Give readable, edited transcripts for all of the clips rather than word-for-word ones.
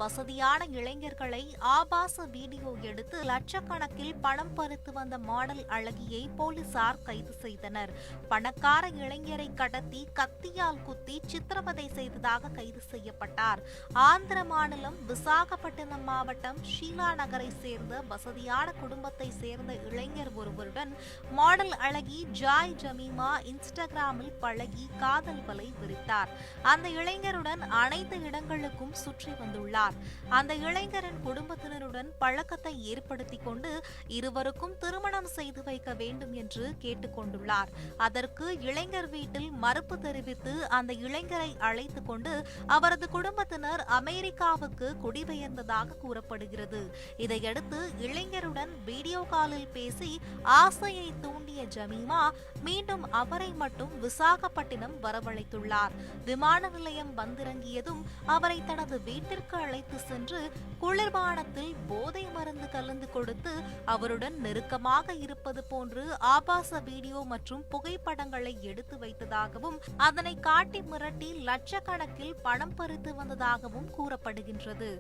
வசதியான இளைஞர்களை ஆபாச வீடியோ எடுத்து லட்சக்கணக்கில் பணம் பறித்து வந்த மாடல் அழகியை போலீசார் கைது செய்தனர். பணக்கார இளைஞரை கடத்தி கத்தியால் குத்தி சித்திரவதை செய்ததாக கைது செய்யப்பட்டார். ஆந்திர மாநிலம் விசாகப்பட்டினம் மாவட்டம் ஷீலா நகரை சேர்ந்த வசதியான குடும்பத்தை சேர்ந்த இளைஞர் ஒருவருடன் மாடல் அழகி ஜாய் ஜமீமா இன்ஸ்டாகிராமில் பழகி காதல் வலை விரித்தார். அந்த இளைஞருடன் அனைத்து இடங்களுக்கும் சுற்றி வந்துள்ளார். அந்த இளைஞரின் குடும்பத்தினருடன் பழக்கத்தை ஏற்படுத்திக் கொண்டு இருவருக்கும் திருமணம் செய்து வைக்க வேண்டும் என்று கேட்டுக் கொண்டுள்ளார். அதற்கு இளைஞர் வீட்டில் மறுப்பு தெரிவித்து அந்த இளைஞரை அழைத்துக் கொண்டு அவரது குடும்பத்தினர் அமெரிக்காவுக்கு குடிபெயர்ந்ததாக கூறப்படுகிறது. இதையடுத்து இளைஞருடன் வீடியோ காலில் பேசி ஆசையை தூண்டிய ஜமீமா மீண்டும் அவரை மட்டும் விசாகப்பட்டினம் வரவழைத்துள்ளார். விமான நிலையம் வந்திறங்கியதும் அவரை தனது வீட்டிற்கு அழைத்து சென்று குளிர்பானத்தில் போதை மருந்து கலந்து கொடுத்து அவருடன் நெருக்கமாக இருப்பது போன்று ஆபாச வீடியோ மற்றும் புகைப்படங்களை எடுத்து வைத்ததாகவும் அதனை காட்டி மிரட்டி லட்சக்கணக்கில் பணம் பறித்து வந்ததாகவும் கூறப்படுகின்றது.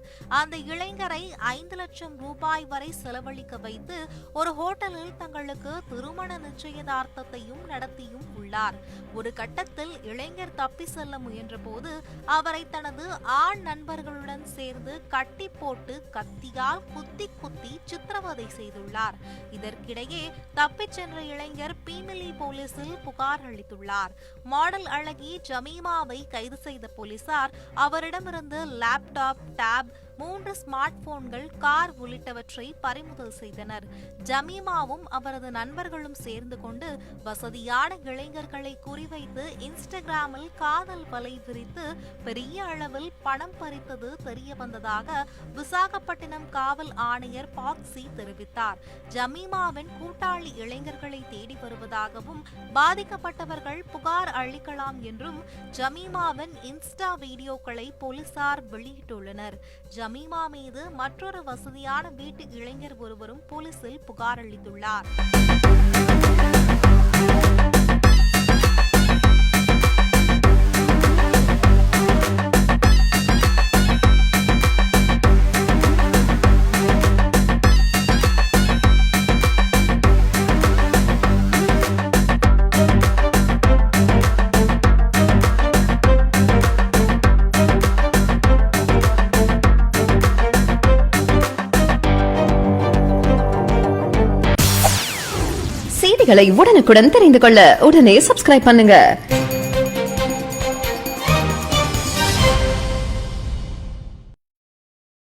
அந்த இளைஞரை 5 லட்சம் ரூபாய் வரை செலவழிக்க வைத்து ஒரு ஹோட்டலில் தங்களுக்கு திருமண நிச்சயதார்த்தத்தையும் நடத்தியும் உள்ளார். ஒரு கட்டத்தில் இளைஞர் தப்பி செல்ல முயன்ற போது அவரை தனது ஆண் நண்பர்களுடன் சேர்ந்து கட்டி போட்டு கத்தியால் குத்தி குத்தி சித்திரவதை செய்துள்ளார். இதற்கிடையே தப்பிச் சென்ற இளைஞர் பீமிலி போலீசில் புகார் அளித்துள்ளார். மாடல் அழகி ஜமீமாவை கைது செய்த போலீசார் அவரிடமிருந்து லேப்டாப், டேப், 3 ஸ்மார்ட் போன்கள், கார் உள்ளிட்டவற்றை பறிமுதல் செய்தனர். ஜமீமாவும் அவரது நண்பர்களும் சேர்ந்து கொண்டு வசதியான இளைஞர்களை குறிவைத்து இன்ஸ்டாகிராமில் காதல் வலை விரித்து பெரிய அளவில் பணம் பறித்தது தெரிய வந்ததாக விசாகப்பட்டினம் காவல் ஆணையர் பாக்சி தெரிவித்தார். ஜமீமாவின் கூட்டாளி இளைஞர்களை தேடி வருவதாகவும் பாதிக்கப்பட்டவர்கள் புகார் அளிக்கலாம் என்றும் ஜமீமாவின் இன்ஸ்டா வீடியோக்களை போலீசார் வெளியிட்டுள்ளனர். ஜமீமா மீது மற்றொரு வசதியான வீட்டு இளைஞர் ஒருவரும் போலீசில் புகார் அளித்துள்ளார். செய்திகளை உடனுக்குடன் தெரிந்து கொள்ள உடனே சப்ஸ்கிரைப் பண்ணுங்க.